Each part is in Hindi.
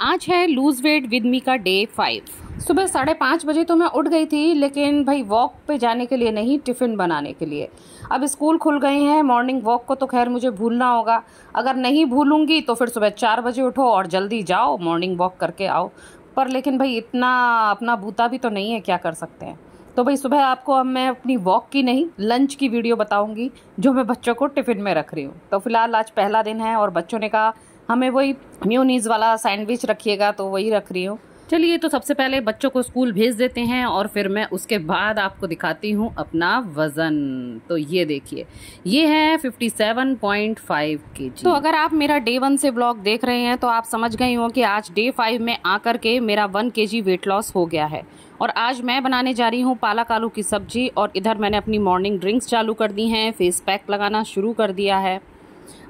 आज है लूज़ वेट विद मी का डे 5। सुबह 5:30 बजे तो मैं उठ गई थी, लेकिन भाई वॉक पे जाने के लिए नहीं, टिफ़िन बनाने के लिए। अब स्कूल खुल गए हैं, मॉर्निंग वॉक को तो खैर मुझे भूलना होगा। अगर नहीं भूलूंगी तो फिर सुबह 4 बजे उठो और जल्दी जाओ, मॉर्निंग वॉक करके आओ। पर लेकिन भाई इतना अपना बूता भी तो नहीं है, क्या कर सकते हैं। तो भाई सुबह आपको अब मैं अपनी वॉक की नहीं, लंच की वीडियो बताऊंगी जो मैं बच्चों को टिफ़िन में रख रही हूँ। तो फिलहाल आज पहला दिन है और बच्चों ने कहा हमें वही मेयोनीज वाला सैंडविच रखिएगा, तो वही रख रही हूँ। चलिए, तो सबसे पहले बच्चों को स्कूल भेज देते हैं और फिर मैं उसके बाद आपको दिखाती हूँ अपना वज़न। तो ये देखिए, ये है 57.5 kg। तो अगर आप मेरा डे 1 से ब्लॉग देख रहे हैं तो आप समझ गए हो कि आज डे 5 में आकर के मेरा 1 kg वेट लॉस हो गया है। और आज मैं बनाने जा रही हूँ पालक आलू की सब्जी, और इधर मैंने अपनी मॉर्निंग ड्रिंक्स चालू कर दी हैं, फेस पैक लगाना शुरू कर दिया है।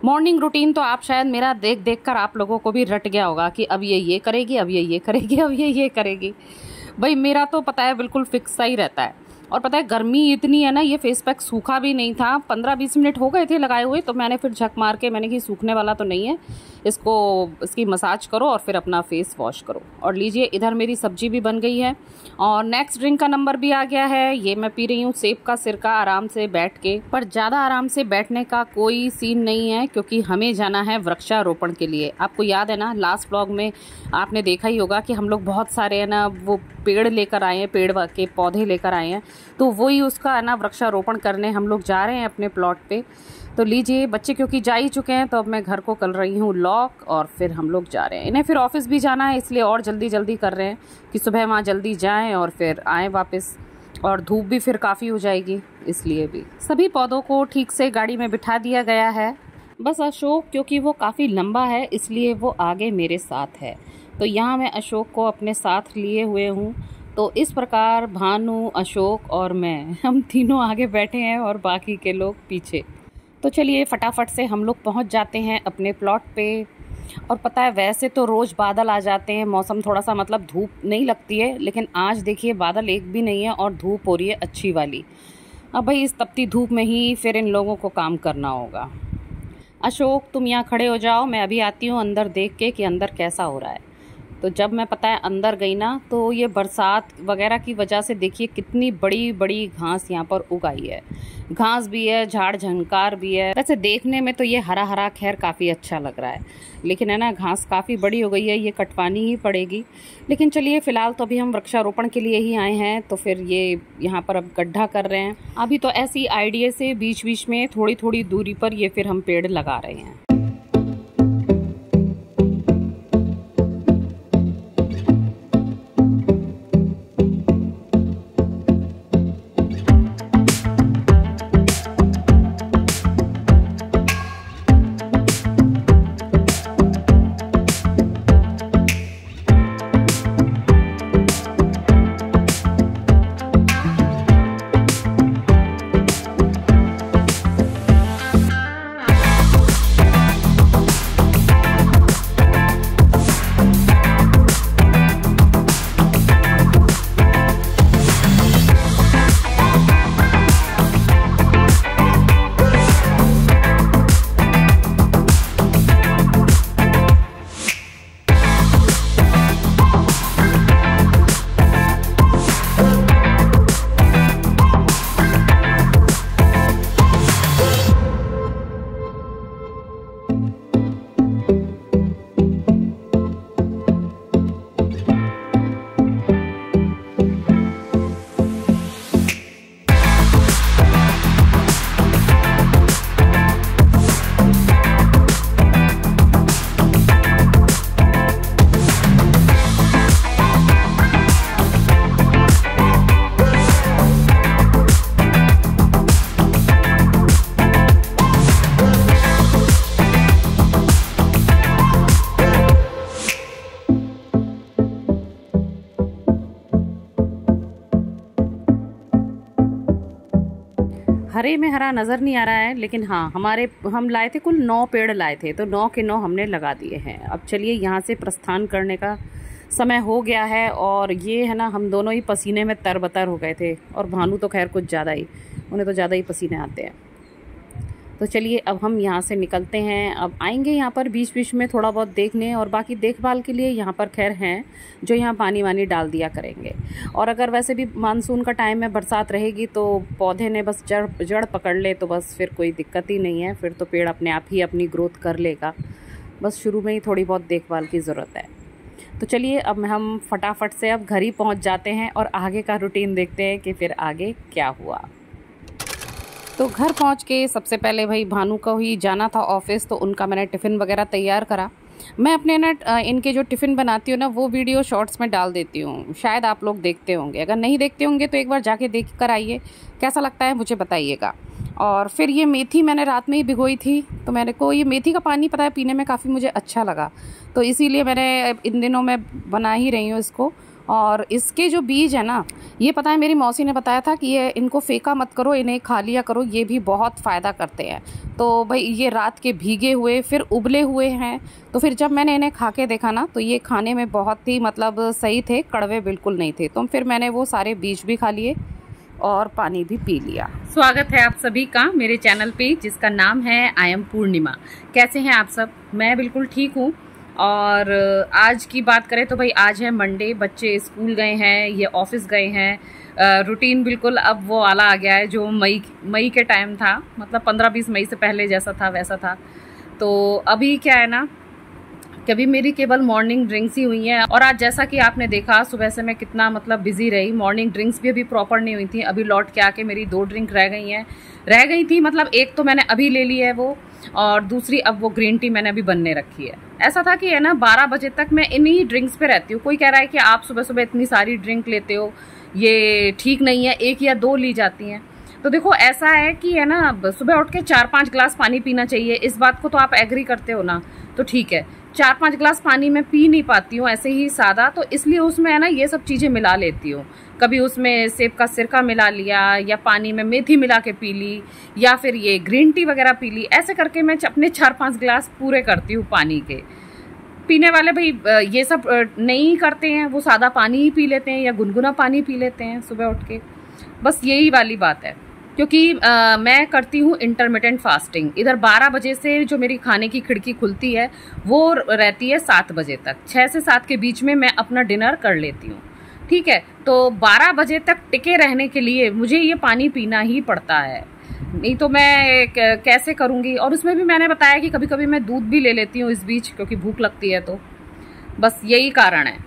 मॉर्निंग रूटीन तो आप शायद मेरा देख देख कर आप लोगों को भी रट गया होगा कि अब ये करेगी, अब ये करेगी, अब ये करेगी। भाई मेरा तो पता है बिल्कुल फिक्स सा ही रहता है। और पता है गर्मी इतनी है ना, ये फेस पैक सूखा भी नहीं था, 15-20 मिनट हो गए थे लगाए हुए, तो मैंने फिर झक मार के मैंने कि सूखने वाला तो नहीं है, इसकी मसाज करो और फिर अपना फेस वॉश करो। और लीजिए, इधर मेरी सब्जी भी बन गई है और नेक्स्ट ड्रिंक का नंबर भी आ गया है। ये मैं पी रही हूँ सेब का सिरका, आराम से बैठ के। पर ज़्यादा आराम से बैठने का कोई सीन नहीं है, क्योंकि हमें जाना है वृक्षारोपण के लिए। आपको याद है ना, लास्ट व्लॉग में आपने देखा ही होगा कि हम लोग बहुत सारे है ना वो पेड़ लेकर आए हैं, पेड़ के पौधे लेकर आए हैं, तो वही उसका है ना वृक्षारोपण करने हम लोग जा रहे हैं अपने प्लॉट पे। तो लीजिए, बच्चे क्योंकि जा ही चुके हैं तो अब मैं घर को कर रही हूँ लॉक और फिर हम लोग जा रहे हैं। इन्हें फिर ऑफिस भी जाना है, इसलिए और जल्दी कर रहे हैं कि सुबह वहाँ जल्दी जाएं और फिर आएँ वापस। और धूप भी फिर काफ़ी हो जाएगी, इसलिए भी सभी पौधों को ठीक से गाड़ी में बिठा दिया गया है। बस अशोक, क्योंकि वो काफ़ी लंबा है इसलिए वो आगे मेरे साथ है, तो यहाँ मैं अशोक को अपने साथ लिए हुए हूँ। तो इस प्रकार भानु, अशोक और मैं, हम तीनों आगे बैठे हैं और बाकी के लोग पीछे। तो चलिए फटाफट से हम लोग पहुंच जाते हैं अपने प्लॉट पे। और पता है वैसे तो रोज़ बादल आ जाते हैं, मौसम थोड़ा सा मतलब धूप नहीं लगती है, लेकिन आज देखिए बादल एक भी नहीं है और धूप हो रही है अच्छी वाली। अब भाई इस तपती धूप में ही फिर इन लोगों को काम करना होगा। अशोक, तुम यहाँ खड़े हो जाओ, मैं अभी आती हूँ अंदर देख के कि अंदर कैसा हो रहा है। तो जब मैं पता है अंदर गई ना, तो ये बरसात वगैरह की वजह से देखिए कितनी बड़ी बड़ी घास यहाँ पर उग आई है। घास भी है, झाड़ झंकार भी है। वैसे देखने में तो ये हरा हरा खैर काफ़ी अच्छा लग रहा है, लेकिन है ना घास काफ़ी बड़ी हो गई है, ये कटवानी ही पड़ेगी। लेकिन चलिए फ़िलहाल तो अभी हम वृक्षारोपण के लिए ही आए हैं, तो फिर ये यहाँ पर अब गड्ढा कर रहे हैं। अभी तो ऐसी आइडिया से बीच बीच में थोड़ी थोड़ी दूरी पर ये फिर हम पेड़ लगा रहे हैं। हरे में हरा नज़र नहीं आ रहा है, लेकिन हाँ हम लाए थे, कुल 9 पेड़ लाए थे, तो 9 के 9 हमने लगा दिए हैं। अब चलिए यहाँ से प्रस्थान करने का समय हो गया है। और ये है ना, हम दोनों ही पसीने में तरबतर हो गए थे, और भानु तो खैर कुछ ज़्यादा ही, उन्हें तो ज़्यादा ही पसीने आते हैं। तो चलिए अब हम यहाँ से निकलते हैं। अब आएंगे यहाँ पर बीच बीच में थोड़ा बहुत देखने, और बाकी देखभाल के लिए यहाँ पर खैर हैं जो यहाँ पानी वानी डाल दिया करेंगे। और अगर वैसे भी मानसून का टाइम है, बरसात रहेगी, तो पौधे ने बस जड़ पकड़ ले तो बस फिर कोई दिक्कत ही नहीं है, फिर तो पेड़ अपने आप ही अपनी ग्रोथ कर लेगा। बस शुरू में ही थोड़ी बहुत देखभाल की ज़रूरत है। तो चलिए अब हम फटाफट से अब घर ही पहुँच जाते हैं और आगे का रूटीन देखते हैं कि फिर आगे क्या हुआ। तो घर पहुंच के सबसे पहले भाई भानु को ही जाना था ऑफिस, तो उनका मैंने टिफ़िन वगैरह तैयार करा। मैं अपने ना इनके जो टिफ़िन बनाती हूँ ना, वो वीडियो शॉर्ट्स में डाल देती हूँ, शायद आप लोग देखते होंगे। अगर नहीं देखते होंगे तो एक बार जाके देख कर आइए, कैसा लगता है मुझे बताइएगा। और फिर ये मेथी मैंने रात में ही भिगोई थी, तो मैंने को ये मेथी का पानी पता है पीने में काफ़ी मुझे अच्छा लगा, तो इसीलिए मैंने इन दिनों में बना ही रही हूँ इसको। और इसके जो बीज है ना, ये पता है मेरी मौसी ने बताया था कि ये इनको फेंका मत करो, इन्हें खा लिया करो, ये भी बहुत फ़ायदा करते हैं। तो भाई ये रात के भीगे हुए फिर उबले हुए हैं, तो फिर जब मैंने इन्हें खा के देखा ना, तो ये खाने में बहुत ही मतलब सही थे, कड़वे बिल्कुल नहीं थे। तो फिर मैंने वो सारे बीज भी खा लिए और पानी भी पी लिया। स्वागत है आप सभी का मेरे चैनल पे, जिसका नाम है आई एम पूर्णिमा। कैसे हैं आप सब? मैं बिल्कुल ठीक हूँ। और आज की बात करें तो भाई आज है मंडे, बच्चे स्कूल गए हैं, ये ऑफिस गए हैं। रूटीन बिल्कुल अब वो वाला आ गया है जो मई के टाइम था, मतलब 15-20 मई से पहले जैसा था वैसा था। तो अभी क्या है ना, कभी मेरी केवल मॉर्निंग ड्रिंक्स ही हुई हैं। और आज जैसा कि आपने देखा सुबह से मैं कितना मतलब बिजी रही, मॉर्निंग ड्रिंक्स भी अभी प्रॉपर नहीं हुई थी। अभी लौट के आके मेरी 2 ड्रिंक रह गई थी, मतलब एक तो मैंने अभी ले ली है वो, और दूसरी अब वो ग्रीन टी मैंने अभी बनने रखी है। ऐसा था कि है ना 12 बजे तक मैं इन्हीं ड्रिंक्स पे रहती हूँ। कोई कह रहा है कि आप सुबह सुबह इतनी सारी ड्रिंक लेते हो, ये ठीक नहीं है, 1 या 2 ली जाती हैं। तो देखो ऐसा है कि है ना सुबह उठ के 4-5 ग्लास पानी पीना चाहिए। इस बात को तो आप एग्री करते हो ना, तो ठीक है। 4-5 ग्लास पानी मैं पी नहीं पाती हूँ ऐसे ही सादा, तो इसलिए उसमें है ना ये सब चीज़ें मिला लेती हूँ। कभी उसमें सेब का सिरका मिला लिया, या पानी में मेथी मिला के पी ली, या फिर ये ग्रीन टी वगैरह पी ली। ऐसे करके मैं अपने 4-5 ग्लास पूरे करती हूँ पानी के। पीने वाले भाई ये सब नहीं करते हैं, वो सादा पानी ही पी लेते हैं या गुनगुना पानी पी लेते हैं सुबह उठ के। बस यही वाली बात है, क्योंकि मैं करती हूँ इंटरमिटेंट फास्टिंग। इधर 12 बजे से जो मेरी खाने की खिड़की खुलती है वो रहती है 7 बजे तक। 6 से 7 के बीच में मैं अपना डिनर कर लेती हूँ, ठीक है। तो 12 बजे तक टिके रहने के लिए मुझे ये पानी पीना ही पड़ता है, नहीं तो मैं कैसे करूँगी। और उसमें भी मैंने बताया कि कभी कभी मैं दूध भी ले लेती हूँ इस बीच, क्योंकि भूख लगती है। तो बस यही कारण है।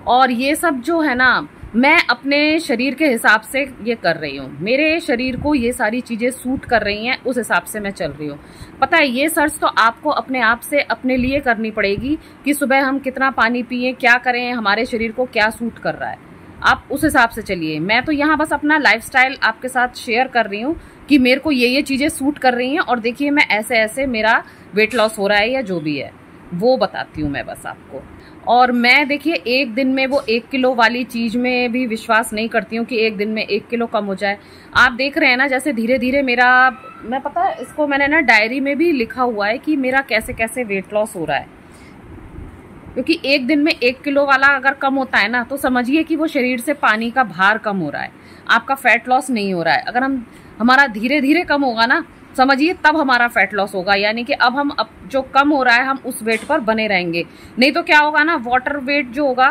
और ये सब जो है ना, मैं अपने शरीर के हिसाब से ये कर रही हूँ, मेरे शरीर को ये सारी चीज़ें सूट कर रही हैं, उस हिसाब से मैं चल रही हूँ। पता है ये सर्च तो आपको अपने आप से अपने लिए करनी पड़ेगी कि सुबह हम कितना पानी पिएं, क्या करें, हमारे शरीर को क्या सूट कर रहा है, आप उस हिसाब से चलिए। मैं तो यहाँ बस अपना लाइफस्टाइल आपके साथ शेयर कर रही हूँ कि मेरे को ये चीज़ें सूट कर रही हैं, और देखिए मैं ऐसे ऐसे मेरा वेट लॉस हो रहा है या जो भी है वो बताती हूँ मैं बस आपको। और मैं देखिए एक दिन में वो 1 किलो वाली चीज़ में भी विश्वास नहीं करती हूँ कि एक दिन में 1 किलो कम हो जाए। आप देख रहे हैं ना जैसे धीरे धीरे मेरा, मैं पता है इसको मैंने ना डायरी में भी लिखा हुआ है कि मेरा कैसे कैसे वेट लॉस हो रहा है। क्योंकि एक दिन में 1 किलो वाला अगर कम होता है ना, तो समझिए कि वो शरीर से पानी का भार कम हो रहा है, आपका फैट लॉस नहीं हो रहा है। अगर हमारा धीरे धीरे कम होगा ना, समझिए तब हमारा फैट लॉस होगा। यानी कि अब जो कम हो रहा है हम उस वेट पर बने रहेंगे। नहीं तो क्या होगा ना, वाटर वेट जो होगा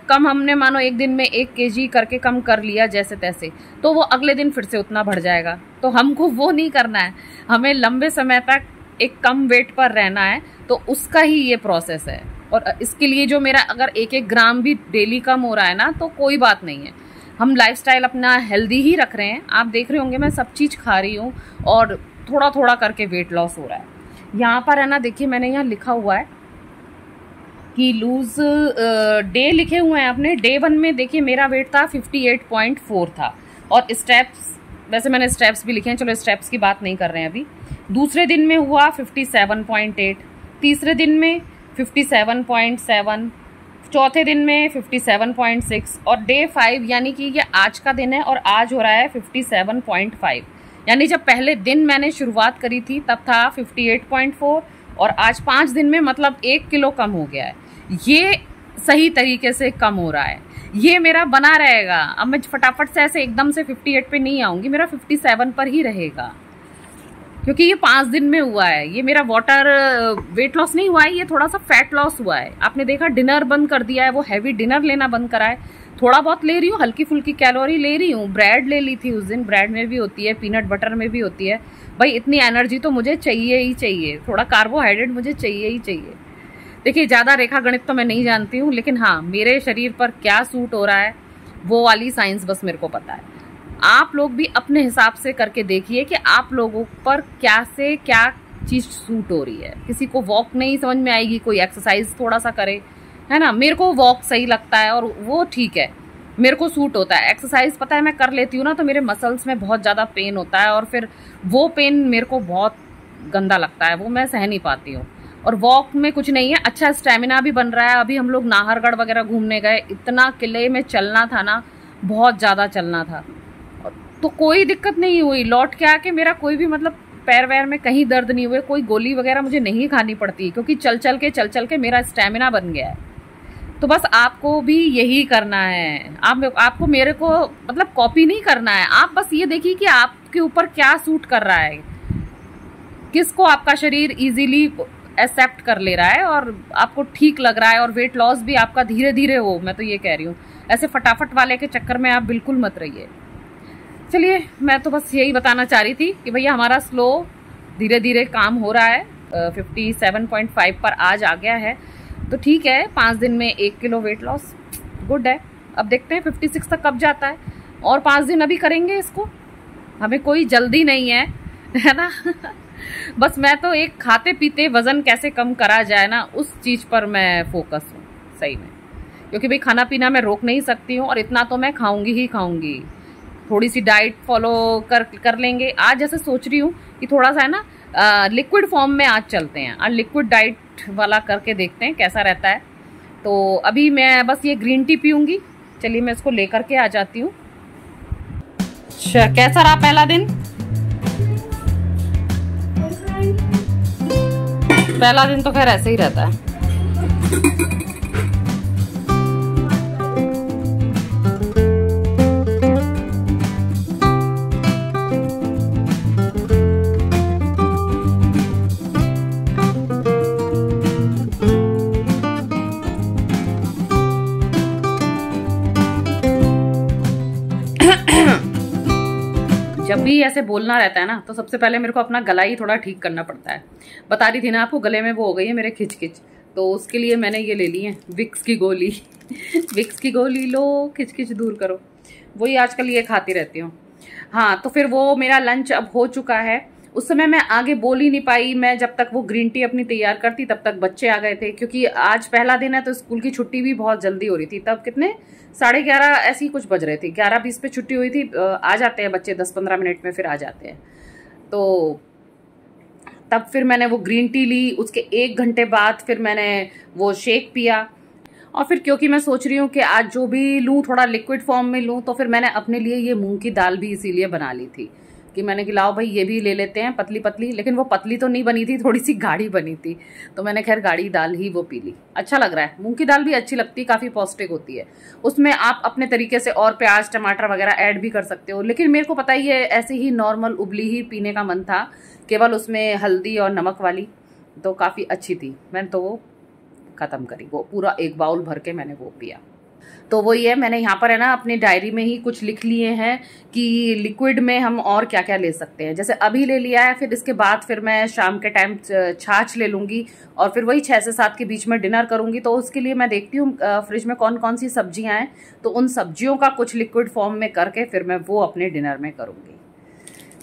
कम, हमने मानो एक दिन में 1 kg करके कम कर लिया जैसे तैसे, तो वो अगले दिन फिर से उतना बढ़ जाएगा। तो हमको वो नहीं करना है, हमें लंबे समय तक एक कम वेट पर रहना है। तो उसका ही ये प्रोसेस है। और इसके लिए जो मेरा अगर 1-1 ग्राम भी डेली कम हो रहा है ना, तो कोई बात नहीं है, हम लाइफस्टाइल अपना हेल्दी ही रख रहे हैं। आप देख रहे होंगे मैं सब चीज़ खा रही हूँ और थोड़ा थोड़ा करके वेट लॉस हो रहा है। यहाँ पर है ना, देखिए मैंने यहाँ लिखा हुआ है कि लूज डे लिखे हुए हैं अपने। डे 1 में देखिए मेरा वेट था 58.4 था, और स्टेप्स, वैसे मैंने स्टेप्स भी लिखे हैं, चलो स्टेप्स की बात नहीं कर रहे हैं अभी। दूसरे दिन में हुआ 57.8, तीसरे दिन में 57.7, चौथे दिन में 57.6, और डे 5 यानी कि ये आज का दिन है और आज हो रहा है 57.5। यानी जब पहले दिन मैंने शुरुआत करी थी तब था 58.4, और आज 5 दिन में मतलब 1 किलो कम हो गया है। ये सही तरीके से कम हो रहा है, ये मेरा बना रहेगा। अब मैं फटाफट से ऐसे एकदम से 58 पे नहीं आऊँगी, मेरा 57 पर ही रहेगा। क्योंकि ये 5 दिन में हुआ है। ये मेरा वाटर वेट लॉस नहीं हुआ है, ये थोड़ा सा फैट लॉस हुआ है। आपने देखा डिनर बंद कर दिया है, वो हैवी डिनर लेना बंद करा है। थोड़ा बहुत ले रही हूँ, हल्की फुल्की कैलोरी ले रही हूँ। ब्रेड ले ली थी उस दिन, ब्रेड में भी होती है, पीनट बटर में भी होती है। भाई इतनी एनर्जी तो मुझे चाहिए ही चाहिए, थोड़ा कार्बोहाइड्रेट मुझे चाहिए ही चाहिए। देखिए ज़्यादा रेखा गणित तो मैं नहीं जानती हूँ, लेकिन हाँ मेरे शरीर पर क्या सूट हो रहा है वो वाली साइंस बस मेरे को पता है। आप लोग भी अपने हिसाब से करके देखिए कि आप लोगों पर क्या से क्या चीज़ सूट हो रही है। किसी को वॉक नहीं समझ में आएगी, कोई एक्सरसाइज थोड़ा सा करे, है ना। मेरे को वॉक सही लगता है और वो ठीक है, मेरे को सूट होता है। एक्सरसाइज पता है मैं कर लेती हूँ ना, तो मेरे मसल्स में बहुत ज़्यादा पेन होता है और फिर वो पेन मेरे को बहुत गंदा लगता है, वो मैं सह नहीं पाती हूँ। और वॉक में कुछ नहीं है, अच्छा स्टेमिना भी बन रहा है। अभी हम लोग नाहरगढ़ वगैरह घूमने गए, इतना किले में चलना था ना, बहुत ज़्यादा चलना था, तो कोई दिक्कत नहीं हुई। लौट के आके मेरा कोई भी मतलब पैर वैर में कहीं दर्द नहीं हुए, कोई गोली वगैरह मुझे नहीं खानी पड़ती, क्योंकि चल चल के मेरा स्टेमिना बन गया है। तो बस आपको भी यही करना है। आपको मेरे को मतलब कॉपी नहीं करना है, आप बस ये देखिए कि आपके ऊपर क्या सूट कर रहा है, किसको आपका शरीर इजीली एक्सेप्ट कर ले रहा है और आपको ठीक लग रहा है, और वेट लॉस भी आपका धीरे धीरे हो। मैं तो ये कह रही हूँ, ऐसे फटाफट वाले के चक्कर में आप बिल्कुल मत रहिए। चलिए, मैं तो बस यही बताना चाह रही थी कि भैया हमारा स्लो धीरे धीरे काम हो रहा है, 57.5 पर आज आ गया है, तो ठीक है। 5 दिन में 1 किलो वेट लॉस गुड है। अब देखते हैं 56 तक कब जाता है, और 5 दिन अभी करेंगे इसको, हमें कोई जल्दी नहीं है ना। बस मैं तो एक खाते पीते वजन कैसे कम करा जाए ना, उस चीज़ पर मैं फोकस हूँ सही में, क्योंकि भाई खाना पीना मैं रोक नहीं सकती हूँ, और इतना तो मैं खाऊंगी ही खाऊंगी। थोड़ी सी डाइट फॉलो कर लेंगे। आज जैसे सोच रही हूँ कि थोड़ा सा है ना लिक्विड फॉर्म में आज चलते हैं, आज लिक्विड डाइट वाला करके देखते हैं कैसा रहता है। तो अभी मैं बस ये ग्रीन टी पीऊँगी। चलिए मैं इसको लेकर के आ जाती हूँ। कैसा रहा पहला दिन? पहला दिन तो खैर ऐसे ही रहता है। जब भी ऐसे बोलना रहता है ना, तो सबसे पहले मेरे को अपना गला ही थोड़ा ठीक करना पड़ता है। बता रही थी ना आपको, गले में वो हो गई है मेरे खिच, तो उसके लिए मैंने ये ले ली है विक्स की गोली। विक्स की गोली लो, खिच दूर करो, वही आजकल ये खाती रहती हूँ। हाँ, तो फिर वो मेरा लंच अब हो चुका है। उस समय मैं आगे बोल ही नहीं पाई, मैं जब तक वो ग्रीन टी अपनी तैयार करती तब तक बच्चे आ गए थे, क्योंकि आज पहला दिन है तो स्कूल की छुट्टी भी बहुत जल्दी हो रही थी। तब कितने 11:30 ऐसे ही कुछ बज रहे थे, 11:20 पे छुट्टी हुई थी। आ जाते हैं बच्चे 10-15 मिनट में, फिर आ जाते हैं। तो तब फिर मैंने वो ग्रीन टी ली, उसके 1 घंटे बाद फिर मैंने वो शेक पिया। और फिर क्योंकि मैं सोच रही हूँ कि आज जो भी लूँ थोड़ा लिक्विड फॉर्म में लूँ, तो फिर मैंने अपने लिए ये मूंग की दाल भी इसीलिए बना ली थी कि मैंने कि लाओ भाई ये भी ले लेते हैं, पतली पतली। लेकिन वो पतली तो नहीं बनी थी, थोड़ी सी गाढ़ी बनी थी, तो मैंने खैर गाढ़ी दाल ही वो पी ली। अच्छा लग रहा है, मूंग की दाल भी अच्छी लगती है, काफ़ी पौष्टिक होती है। उसमें आप अपने तरीके से और प्याज टमाटर वगैरह ऐड भी कर सकते हो, लेकिन मेरे को पता ही है ऐसे ही नॉर्मल उबली ही पीने का मन था, केवल उसमें हल्दी और नमक वाली, तो काफ़ी अच्छी थी। मैंने तो वो ख़त्म करी, वो पूरा 1 बाउल भर के मैंने वो पिया। तो वही है, मैंने यहाँ पर है ना अपनी डायरी में ही कुछ लिख लिए हैं कि लिक्विड में हम और क्या क्या ले सकते हैं। जैसे अभी ले लिया है, फिर इसके बाद फिर मैं शाम के टाइम छाछ ले लूँगी, और फिर वही 6 से 7 के बीच में डिनर करूँगी। तो उसके लिए मैं देखती हूँ फ्रिज में कौन कौन सी सब्जियाँ हैं, तो उन सब्जियों का कुछ लिक्विड फॉर्म में करके फिर मैं वो अपने डिनर में करूँगी।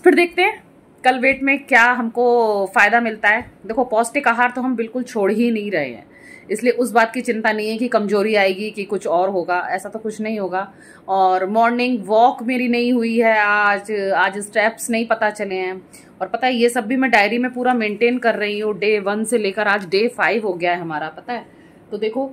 फिर देखते हैं कल वेट में क्या हमको फ़ायदा मिलता है। देखो, पौष्टिक आहार तो हम बिल्कुल छोड़ ही नहीं रहे हैं, इसलिए उस बात की चिंता नहीं है कि कमजोरी आएगी कि कुछ और होगा, ऐसा तो कुछ नहीं होगा। और मॉर्निंग वॉक मेरी नहीं हुई है आज स्टेप्स नहीं पता चले हैं, और पता है ये सब भी मैं डायरी में पूरा मेंटेन कर रही हूँ। डे 1 से लेकर आज डे 5 हो गया है हमारा, पता है। तो देखो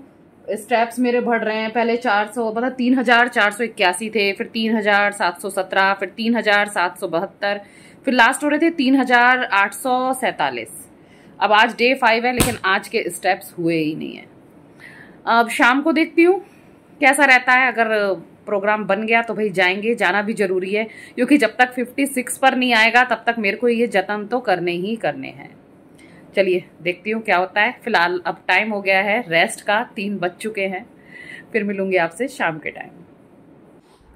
स्टेप्स मेरे बढ़ रहे हैं, पहले 400 मतलब 3481 थे, फिर 3717, फिर 3772, फिर लास्ट हो रहे थे 3847। अब आज डे 5 है, लेकिन आज के स्टेप्स हुए ही नहीं है। अब शाम को देखती हूँ कैसा रहता है, अगर प्रोग्राम बन गया तो भाई जाएंगे, जाना भी ज़रूरी है, क्योंकि जब तक 56 पर नहीं आएगा तब तक मेरे को ये जतन तो करने ही करने हैं। चलिए देखती हूँ क्या होता है। फिलहाल अब टाइम हो गया है रेस्ट का, 3 बज चुके हैं। फिर मिलूंगी आपसे शाम के टाइम।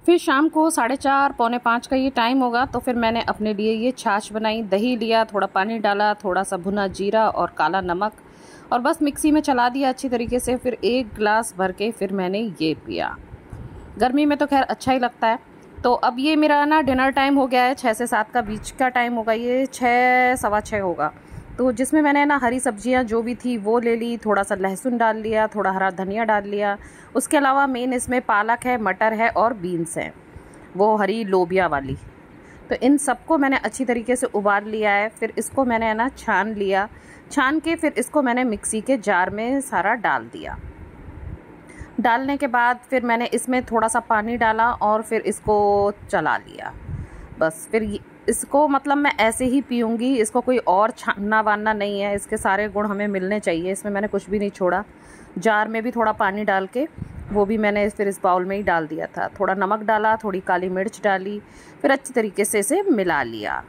फिर शाम को 4:30 पौने 5 का ये टाइम होगा, तो फिर मैंने अपने लिए ये छाछ बनाई, दही लिया, थोड़ा पानी डाला, थोड़ा सा भुना जीरा और काला नमक, और बस मिक्सी में चला दिया अच्छी तरीके से। फिर 1 गिलास भर के फिर मैंने ये पिया। गर्मी में तो खैर अच्छा ही लगता है। तो अब ये मेरा ना डिनर टाइम हो गया है, 6 से 7 का बीच का टाइम होगा, ये 6 सवा 6 होगा। तो जिसमें मैंने ना हरी सब्जियां जो भी थी वो ले ली, थोड़ा सा लहसुन डाल लिया, थोड़ा हरा धनिया डाल लिया। उसके अलावा मेन इसमें पालक है, मटर है और बीन्स है, वो हरी लोबिया वाली। तो इन सबको मैंने अच्छी तरीके से उबाल लिया है। फिर इसको मैंने ना छान लिया, छान के फिर इसको मैंने मिक्सी के जार में सारा डाल दिया। डालने के बाद फिर मैंने इसमें थोड़ा सा पानी डाला और फिर इसको चला लिया। बस फिर इसको मतलब मैं ऐसे ही पीऊँगी, इसको कोई और छानना वानना नहीं है। इसके सारे गुण हमें मिलने चाहिए, इसमें मैंने कुछ भी नहीं छोड़ा। जार में भी थोड़ा पानी डाल के वो भी मैंने फिर इस बाउल में ही डाल दिया था। थोड़ा नमक डाला, थोड़ी काली मिर्च डाली, फिर अच्छी तरीके से इसे मिला लिया।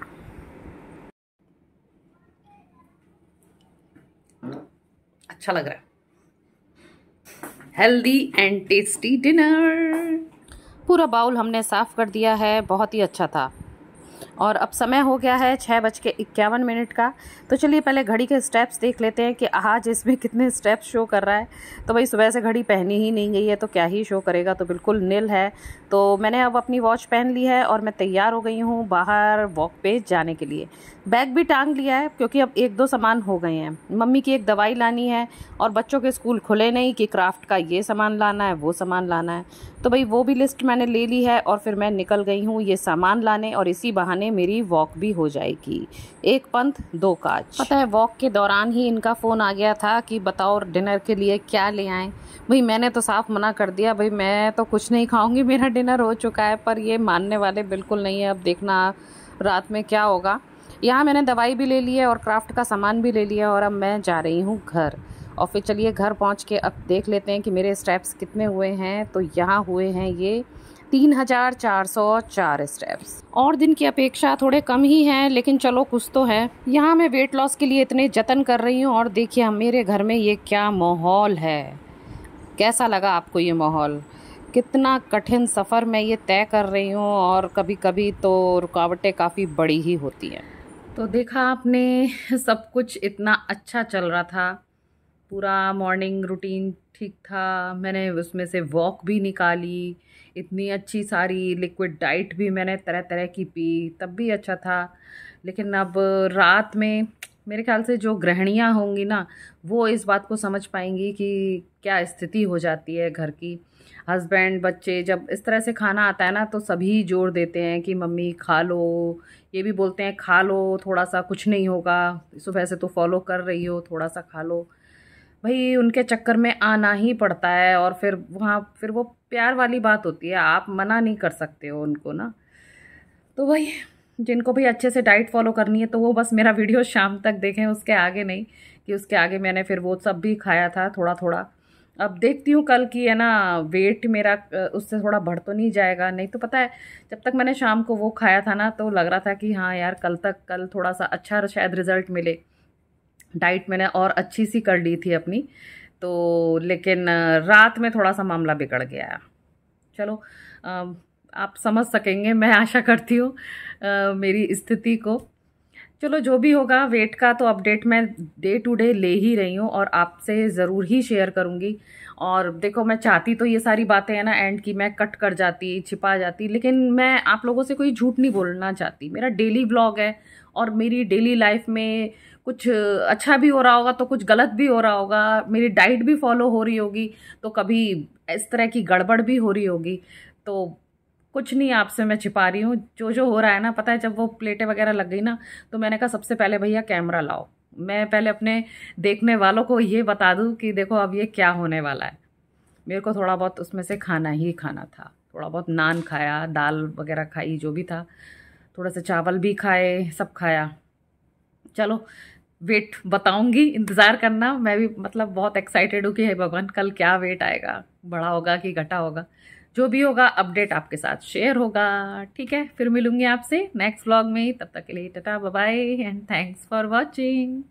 अच्छा लग रहा है, हेल्दी एंड टेस्टी डिनर। पूरा बाउल हमने साफ़ कर दिया है, बहुत ही अच्छा था। और अब समय हो गया है 6:51 का। तो चलिए पहले घड़ी के स्टेप्स देख लेते हैं कि आज इसमें कितने स्टेप्स शो कर रहा है। तो भाई सुबह से घड़ी पहनी ही नहीं गई है तो क्या ही शो करेगा, तो बिल्कुल नील है। तो मैंने अब अपनी वॉच पहन ली है और मैं तैयार हो गई हूँ बाहर वॉक पे जाने के लिए। बैग भी टांग लिया है क्योंकि अब 1-2 सामान हो गए हैं। मम्मी की एक दवाई लानी है और बच्चों के स्कूल खुले नहीं कि क्राफ्ट का ये सामान लाना है, वो सामान लाना है। तो भाई वो भी लिस्ट मैंने ले ली है और फिर मैं निकल गई हूँ ये सामान लाने, और इसी बहाने मेरी वॉक भी हो जाएगी। 1 पंथ 2 काज। पता है वॉक के दौरान ही इनका फ़ोन आ गया था कि बताओ डिनर के लिए क्या ले आएँ। भाई मैंने तो साफ मना कर दिया, भाई मैं तो कुछ नहीं खाऊंगी, मेरा डिनर हो चुका है। पर ये मानने वाले बिल्कुल नहीं है। अब देखना रात में क्या होगा। यहाँ मैंने दवाई भी ले ली है और क्राफ्ट का सामान भी ले लिया और अब मैं जा रही हूँ घर। और फिर चलिए घर पहुँच के अब देख लेते हैं कि मेरे स्टेप्स कितने हुए हैं। तो यहाँ हुए हैं ये 3404 स्टेप्स, और दिन की अपेक्षा थोड़े कम ही हैं, लेकिन चलो कुछ तो है। यहाँ मैं वेट लॉस के लिए इतने जतन कर रही हूँ और देखिए मेरे घर में ये क्या माहौल है। कैसा लगा आपको ये माहौल? कितना कठिन सफ़र मैं ये तय कर रही हूँ और कभी कभी तो रुकावटें काफ़ी बड़ी ही होती हैं। तो देखा आपने, सब कुछ इतना अच्छा चल रहा था, पूरा मॉर्निंग रूटीन ठीक था। मैंने उसमें से वॉक भी निकाली, इतनी अच्छी सारी लिक्विड डाइट भी मैंने तरह तरह की पी, तब भी अच्छा था। लेकिन अब रात में मेरे ख्याल से जो गृहिणियाँ होंगी ना, वो इस बात को समझ पाएंगी कि क्या स्थिति हो जाती है घर की। हस्बैंड बच्चे जब इस तरह से खाना आता है ना तो सभी जोर देते हैं कि मम्मी खा लो, ये भी बोलते हैं खा लो थोड़ा सा, कुछ नहीं होगा, सुबह से तो फॉलो कर रही हो, थोड़ा सा खा लो। भाई उनके चक्कर में आना ही पड़ता है और फिर वो प्यार वाली बात होती है, आप मना नहीं कर सकते हो उनको ना। तो भाई जिनको भी अच्छे से डाइट फॉलो करनी है तो वो बस मेरा वीडियो शाम तक देखें, उसके आगे नहीं, कि उसके आगे मैंने फिर वो सब भी खाया था थोड़ा थोड़ा। अब देखती हूँ कल की है ना, वेट मेरा उससे थोड़ा बढ़ तो नहीं जाएगा। नहीं तो पता है जब तक मैंने शाम को वो खाया था ना तो लग रहा था कि हाँ यार कल थोड़ा सा अच्छा शायद रिज़ल्ट मिले। डाइट मैंने और अच्छी सी कर ली थी अपनी, तो लेकिन रात में थोड़ा सा मामला बिगड़ गया। चलो आप समझ सकेंगे, मैं आशा करती हूँ मेरी स्थिति को। चलो जो भी होगा, वेट का तो अपडेट मैं डे टू डे ले ही रही हूँ और आपसे ज़रूर ही शेयर करूँगी। और देखो मैं चाहती तो ये सारी बातें हैं ना एंड की मैं कट कर जाती, छिपा जाती, लेकिन मैं आप लोगों से कोई झूठ नहीं बोलना चाहती। मेरा डेली व्लॉग है और मेरी डेली लाइफ में कुछ अच्छा भी हो रहा होगा तो कुछ गलत भी हो रहा होगा, मेरी डाइट भी फॉलो हो रही होगी तो कभी इस तरह की गड़बड़ भी हो रही होगी। तो कुछ नहीं आपसे मैं छिपा रही हूँ, जो हो रहा है ना। पता है जब वो प्लेटें वगैरह लग गई ना तो मैंने कहा सबसे पहले भैया कैमरा लाओ, मैं पहले अपने देखने वालों को ये बता दूँ कि देखो अब ये क्या होने वाला है। मेरे को थोड़ा बहुत उसमें से खाना ही खाना था, थोड़ा बहुत नान खाया, दाल वगैरह खाई, जो भी था, थोड़ा सा चावल भी खाए, सब खाया। चलो वेट बताऊंगी, इंतज़ार करना। मैं भी मतलब बहुत एक्साइटेड हूँ कि हे भगवान कल क्या वेट आएगा, बढ़ा होगा कि घटा होगा। जो भी होगा अपडेट आपके साथ शेयर होगा। ठीक है, फिर मिलूंगी आपसे नेक्स्ट व्लॉग में। तब तक के लिए tata bye bye and thanks for watching.